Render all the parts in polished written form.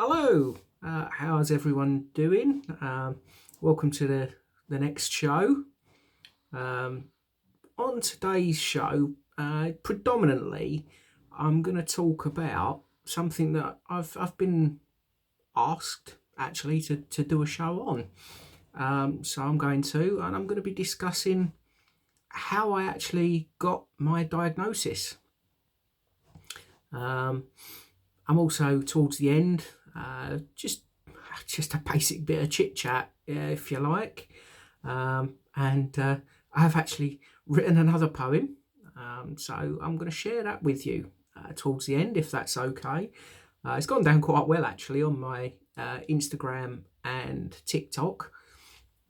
Hello, how's everyone doing? Welcome to the next show. Um, on today's show, predominantly, I'm going to talk about something that I've been asked actually to do a show on. So I'm going to be discussing how I actually got my diagnosis. Um, I'm also towards the end, just a basic bit of chit chat, if you like. And I have actually written another poem, so I'm going to share that with you towards the end, if that's okay. It's gone down quite well actually on my Instagram and TikTok,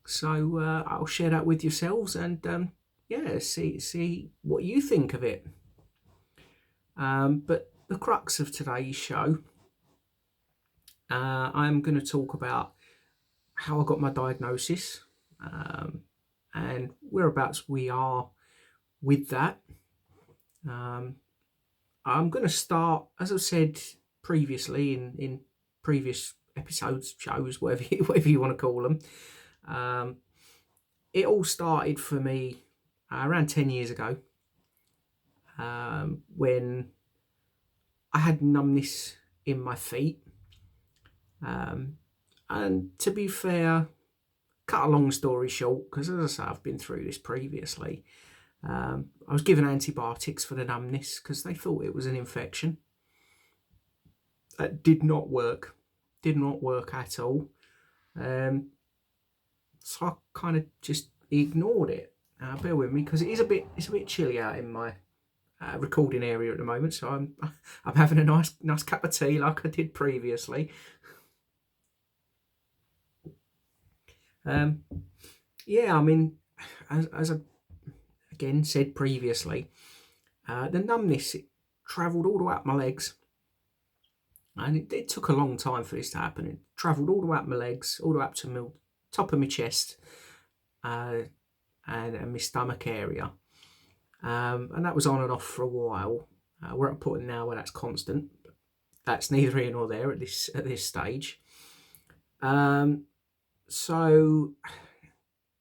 so I'll share that with yourselves and yeah, see what you think of it. But the crux of today's show, I'm going to talk about how I got my diagnosis, and whereabouts we are with that. Um, I'm going to start, as I've said previously in previous episodes, shows, whatever you want to call them. Um, it all started for me around 10 years ago, when I had numbness in my feet. Um, and to be fair, cut a long story short, because as I say, I've been through this previously. I was given antibiotics for the numbness because they thought it was an infection. That did not work. Did not work at all. Um, so I kind of just ignored it. Bear with me because it's a bit chilly out in my recording area at the moment. So I'm having a nice cup of tea like I did previously. Um, yeah, I mean, as I again said previously, the numbness, it travelled all the way up my legs, and it took a long time for this to happen. It travelled all the way up my legs, all the way up to my top of my chest, uh, and my stomach area, and that was on and off for a while. We're at a point now where that's constant. But that's neither here nor there at this stage. Um, so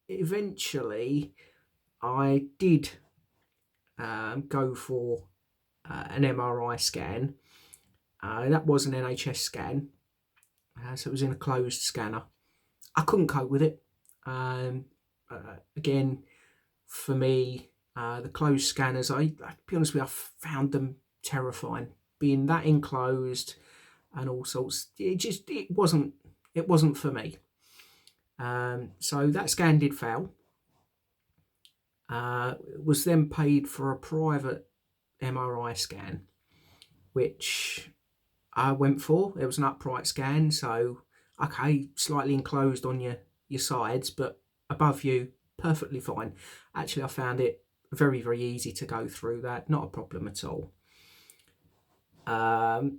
eventually, I did go for an MRI scan. That was an NHS scan, so it was in a closed scanner. I couldn't cope with it. Again, for me, the closed scanners, to be honest with you, I found them terrifying. Being that enclosed and all sorts, it wasn't for me. So that scan did fail. Was then paid for a private MRI scan, which I went for. It was an upright scan, so okay, slightly enclosed on your sides, but above you, perfectly fine. Actually, I found it very easy to go through that, not a problem at all. The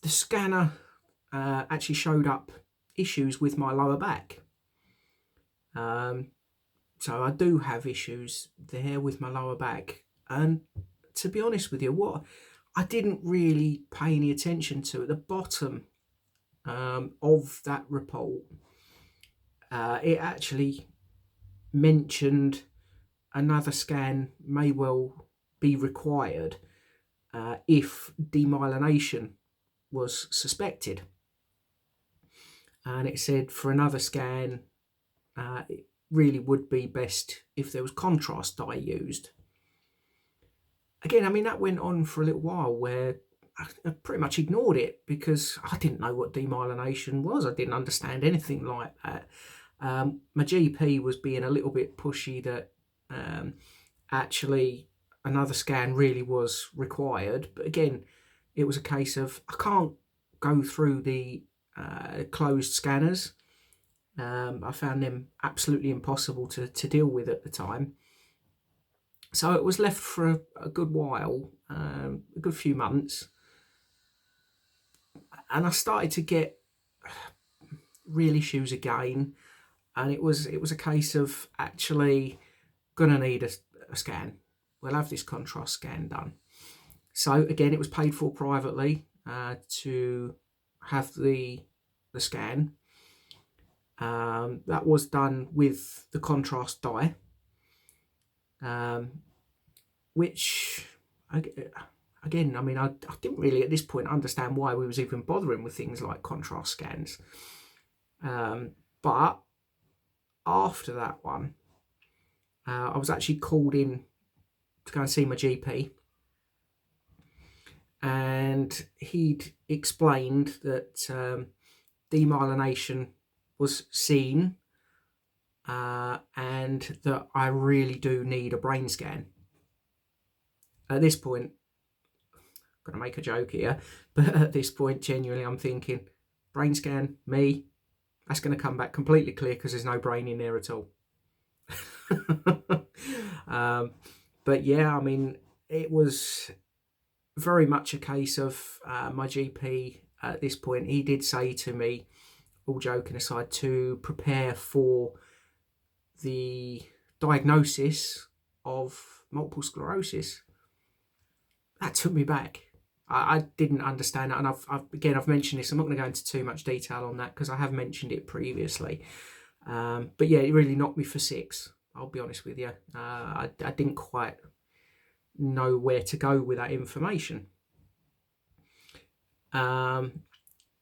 scanner actually showed up issues with my lower back. So I do have issues there with my lower back. And to be honest with you, what I didn't really pay any attention to at the bottom of that report, it actually mentioned another scan may well be required if demyelination was suspected. And it said for another scan, it really would be best if there was contrast dye used. Again, I mean, that went on for a little while where I pretty much ignored it because I didn't know what demyelination was. I didn't understand anything like that. My GP was being a little bit pushy that actually another scan really was required. But again, it was a case of I can't go through the closed scanners. I found them absolutely impossible to deal with at the time. So it was left for a good while, a good few months. And I started to get real issues again. And it was a case of actually gonna need a scan. We'll have this contrast scan done. So again, it was paid for privately to have the scan. That was done with the contrast dye, which again, I mean, I didn't really at this point understand why we was even bothering with things like contrast scans. But after that one, I was actually called in to go and see my GP, and he'd explained that demyelination was seen, and that I really do need a brain scan. At this point, I'm going to make a joke here, but at this point, genuinely, I'm thinking, brain scan, me, that's going to come back completely clear because there's no brain in there at all. But yeah, I mean, it was very much a case of my GP at this point. He did say to me, all joking aside, to prepare for the diagnosis of multiple sclerosis. That took me back. I didn't understand that, and I've mentioned this. I'm not going to go into too much detail on that because I have mentioned it previously. But yeah, it really knocked me for six. I'll be honest with you. I didn't quite know where to go with that information.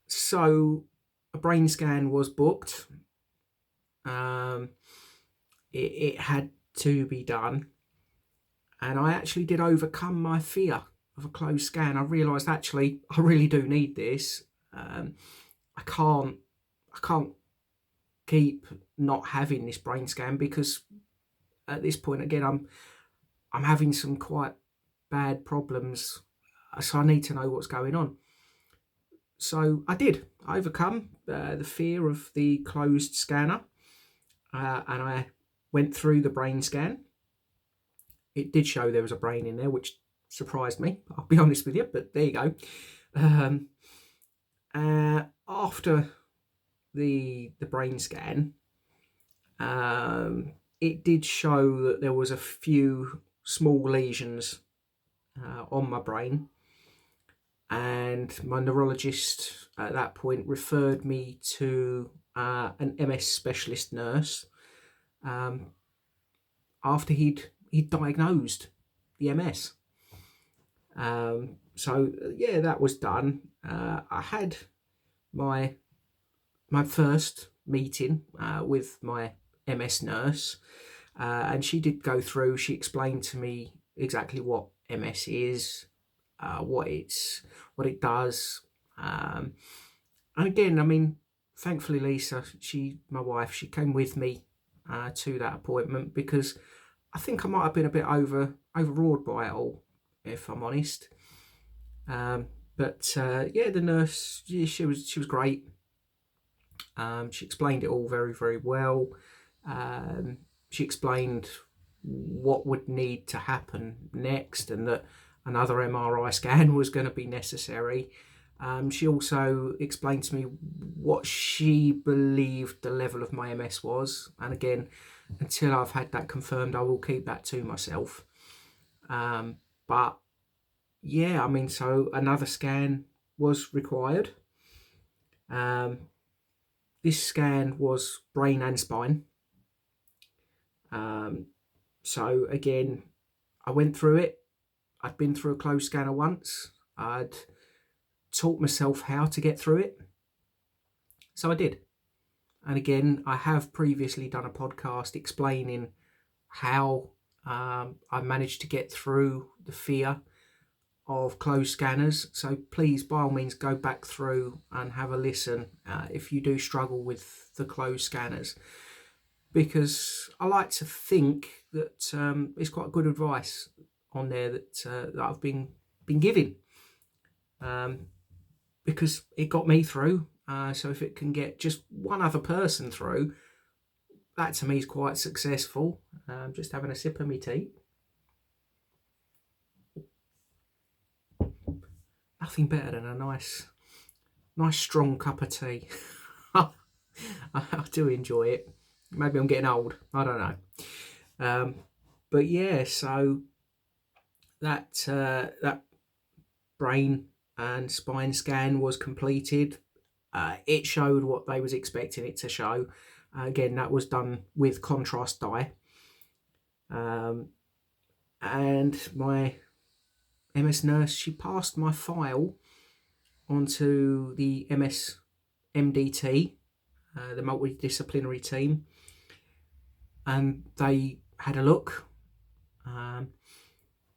So a brain scan was booked. It had to be done, and I actually did overcome my fear of a closed scan. I realised actually I really do need this. I can't keep not having this brain scan because at this point again I'm having some quite bad problems, so I need to know what's going on. So I did overcome the fear of the closed scanner, and I went through the brain scan. It did show there was a brain in there, which surprised me, I'll be honest with you, but there you go. After the brain scan, it did show that there was a few small lesions on my brain, and my neurologist at that point referred me to an MS specialist nurse after he'd diagnosed the MS. So yeah, that was done. I had my first meeting with my MS nurse, and she did go through. She explained to me exactly what MS is, what it does, and again, I mean, thankfully Lisa, my wife, she came with me to that appointment because I think I might have been a bit overawed by it all, if I'm honest. But yeah, the nurse, she was great. She explained it all very, very well. She explained what would need to happen next, and that another MRI scan was going to be necessary. She also explained to me what she believed the level of my MS was, and again, until I've had that confirmed, I will keep that to myself. But yeah, I mean, so another scan was required. This scan was brain and spine. So again, I went through it. I'd been through a closed scanner once. I'd taught myself how to get through it. So I did. And again, I have previously done a podcast explaining how I managed to get through the fear of closed scanners. So please, by all means, go back through and have a listen if you do struggle with the closed scanners, because I like to think that it's quite good advice on there that I've been giving, because it got me through. So if it can get just one other person through, that to me is quite successful. Just having a sip of my tea. Nothing better than a nice strong cup of tea. I do enjoy it. Maybe I'm getting old, I don't know. But yeah, so that brain and spine scan was completed. it showed what they was expecting it to show. Again, that was done with contrast dye. And my MS nurse, she passed my file onto the MS MDT, the multidisciplinary team, and they had a look.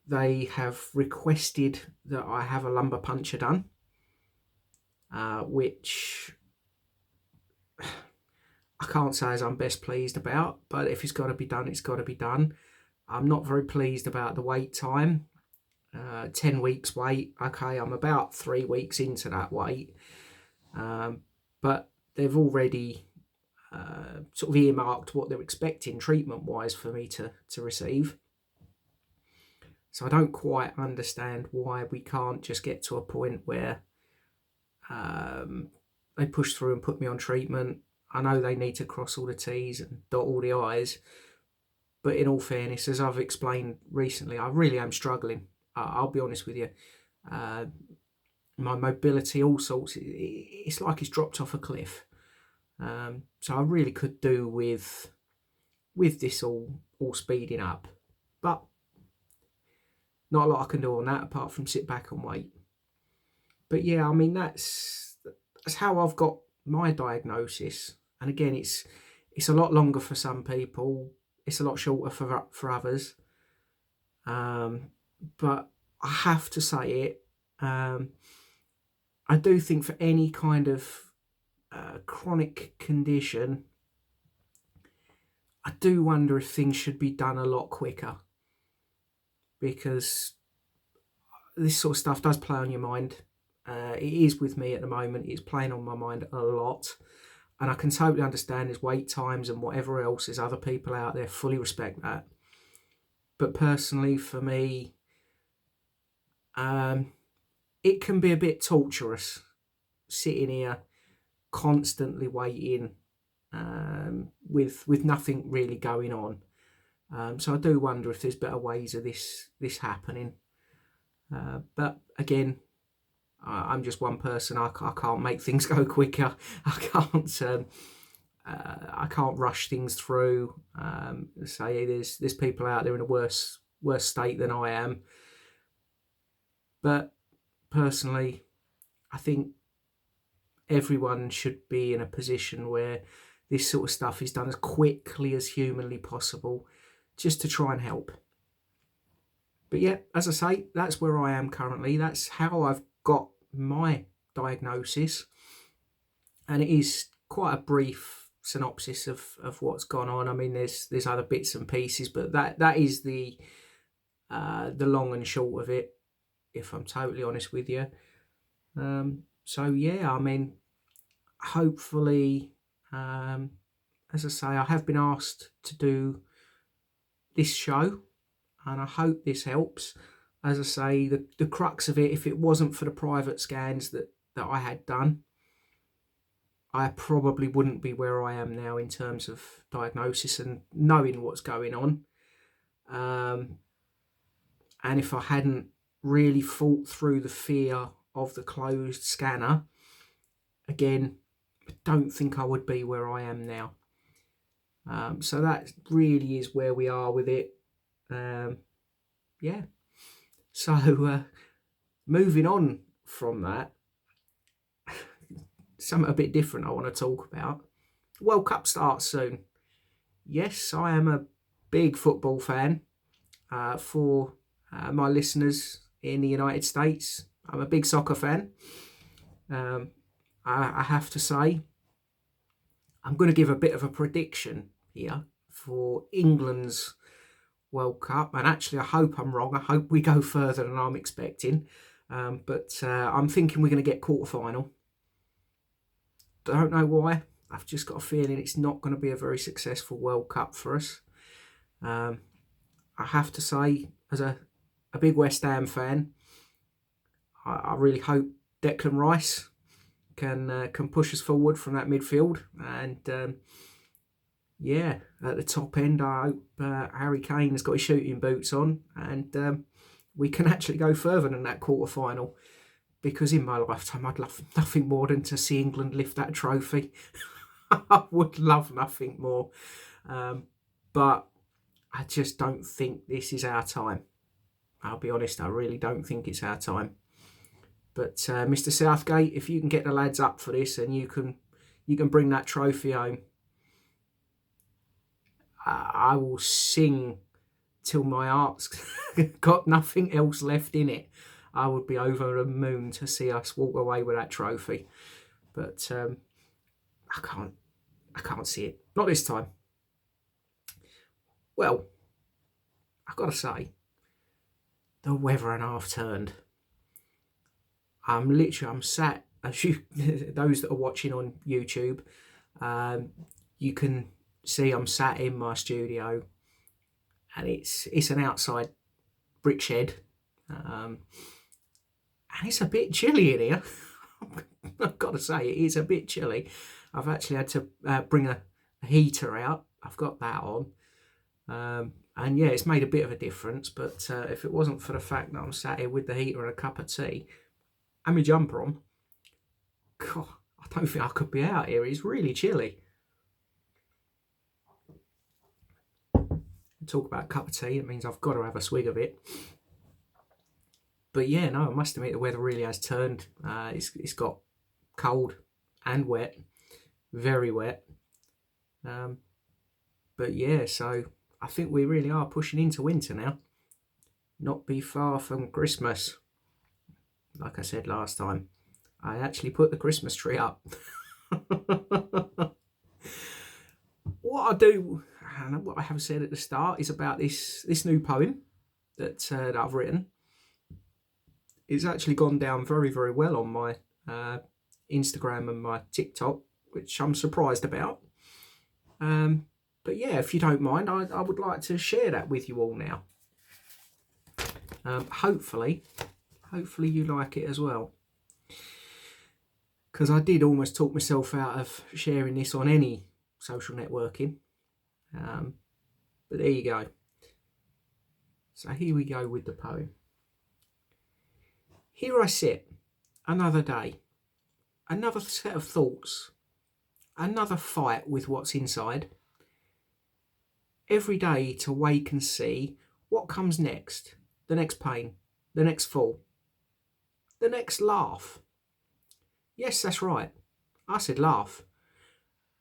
They have requested that I have a lumbar puncture done, which I can't say as I'm best pleased about, but if it's got to be done, it's got to be done. I'm not very pleased about the wait time. 10 weeks wait. Okay, I'm about 3 weeks into that wait. But they've already sort of earmarked what they're expecting treatment-wise for me to receive. So I don't quite understand why we can't just get to a point where they push through and put me on treatment. I know they need to cross all the T's and dot all the I's. But in all fairness, as I've explained recently, I really am struggling. I'll be honest with you. My mobility, all sorts, it's like it's dropped off a cliff. So I really could do with this all speeding up. But not a lot I can do on that apart from sit back and wait. But yeah, I mean, that's how I've got my diagnosis. And again, it's a lot longer for some people. It's a lot shorter for others. But I have to say it. I do think for any kind of chronic condition, I do wonder if things should be done a lot quicker, because this sort of stuff does play on your mind. It is with me at the moment. It's playing on my mind a lot. And I can totally understand there's wait times and whatever else. There's other people out there, fully respect that. But personally, for me, it can be a bit torturous sitting here constantly waiting with nothing really going on. So I do wonder if there's better ways of this happening. But again, I'm just one person. I can't make things go quicker. I can't rush things through. Say there's people out there in a worse state than I am. But personally, I think everyone should be in a position where this sort of stuff is done as quickly as humanly possible, just to try and help. But yeah, as I say, that's where I am currently. That's how I've got my diagnosis. And it is quite a brief synopsis of what's gone on. I mean, there's other bits and pieces, but that is the long and short of it, if I'm totally honest with you. So yeah, I mean, hopefully, as I say, I have been asked to do this show, and I hope this helps. As I say, the crux of it, if it wasn't for the private scans that I had done, I probably wouldn't be where I am now in terms of diagnosis and knowing what's going on. And if I hadn't really fought through the fear of the closed scanner, again, I don't think I would be where I am now. So that really is where we are with it. Yeah. So moving on from that, something a bit different I want to talk about. World Cup starts soon. Yes, I am a big football fan. For my listeners in the United States, I'm a big soccer fan. I have to say, I'm going to give a bit of a prediction here for England's World Cup, and actually I hope I'm wrong. I hope we go further than I'm expecting, but I'm thinking we're going to get quarter-final. Don't know why. I've just got a feeling it's not going to be a very successful World Cup for us. I have to say, as a big West Ham fan, I really hope Declan Rice can push us forward from that midfield, and yeah, at the top end, I hope Harry Kane has got his shooting boots on, and we can actually go further than that quarter-final. because in my lifetime I'd love nothing more than to see England lift that trophy. I would love nothing more. But I just don't think this is our time. I'll be honest, I really don't think it's our time. But Mr. Southgate, if you can get the lads up for this and you can bring that trophy home, I will sing till my heart's got nothing else left in it. I would be over the moon to see us walk away with that trophy. But I can't see it. Not this time. Well, I've got to say, the weather and half turned. I'm sat, as you, those that are watching on YouTube, you can see I'm sat in my studio, and it's an outside brick shed, and it's a bit chilly in here. I've got to say, it is a bit chilly. I've actually had to bring a heater out. I've got that on. And yeah, it's made a bit of a difference, but if it wasn't for the fact that I'm sat here with the heater and a cup of tea and my jumper on, God, I don't think I could be out here. It's really chilly. Talk about a cup of tea, it means I've got to have a swig of it. But yeah, no, I must admit the weather really has turned. It's got cold and wet, very wet. But yeah, so I think we really are pushing into winter now. Not be far from Christmas. Like I said last time, I actually put the Christmas tree up. What I do, and what I have said at the start, is about this new poem that I've written. It's actually gone down very, very well on my Instagram and my TikTok, which I'm surprised about. But yeah, if you don't mind, I would like to share that with you all now. Hopefully you like it as well. Because I did almost talk myself out of sharing this on any social networking. But there you go. So here we go with the poem. Here I sit, another day, another set of thoughts, another fight with what's inside. Every day to wake and see what comes next, the next pain, the next fall, the next laugh. Yes, that's right, I said laugh,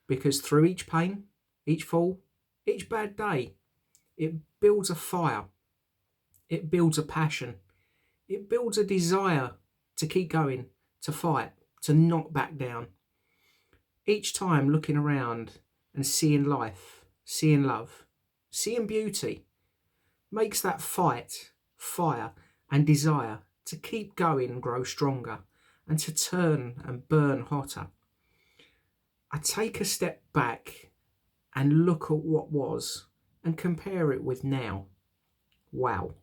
because through each pain, each fall, each bad day, it builds a fire, it builds a passion, it builds a desire to keep going, to fight, to not back down. Each time looking around and seeing life, seeing love, seeing beauty, makes that fight, fire and desire to keep going and grow stronger and to turn and burn hotter. I take a step back and look at what was and compare it with now. Wow,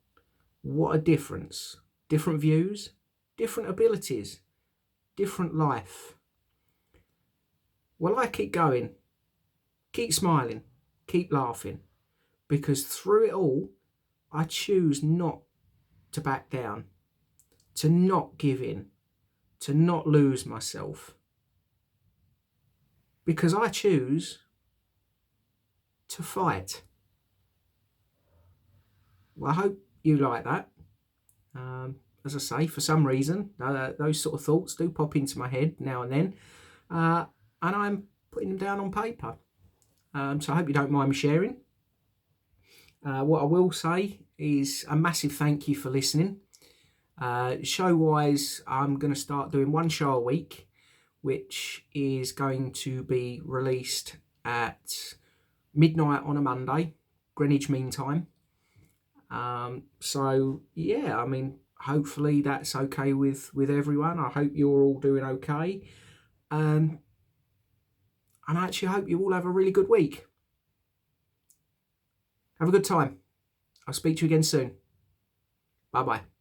what a difference. Different views, different abilities, different life. Well, I keep going, keep smiling, keep laughing, because through it all, I choose not to back down, to not give in, to not lose myself, because I choose to fight. Well, I hope you like that. As I say, for some reason, those sort of thoughts do pop into my head now and then, and I'm putting them down on paper. So I hope you don't mind me sharing. What I will say is a massive thank you for listening. Show-wise, I'm going to start doing one show a week, which is going to be released at midnight on a Monday, Greenwich Mean Time. So yeah, I mean, hopefully that's okay with everyone. I hope you're all doing okay. And I actually hope you all have a really good week. Have a good time. I'll speak to you again soon. Bye-bye.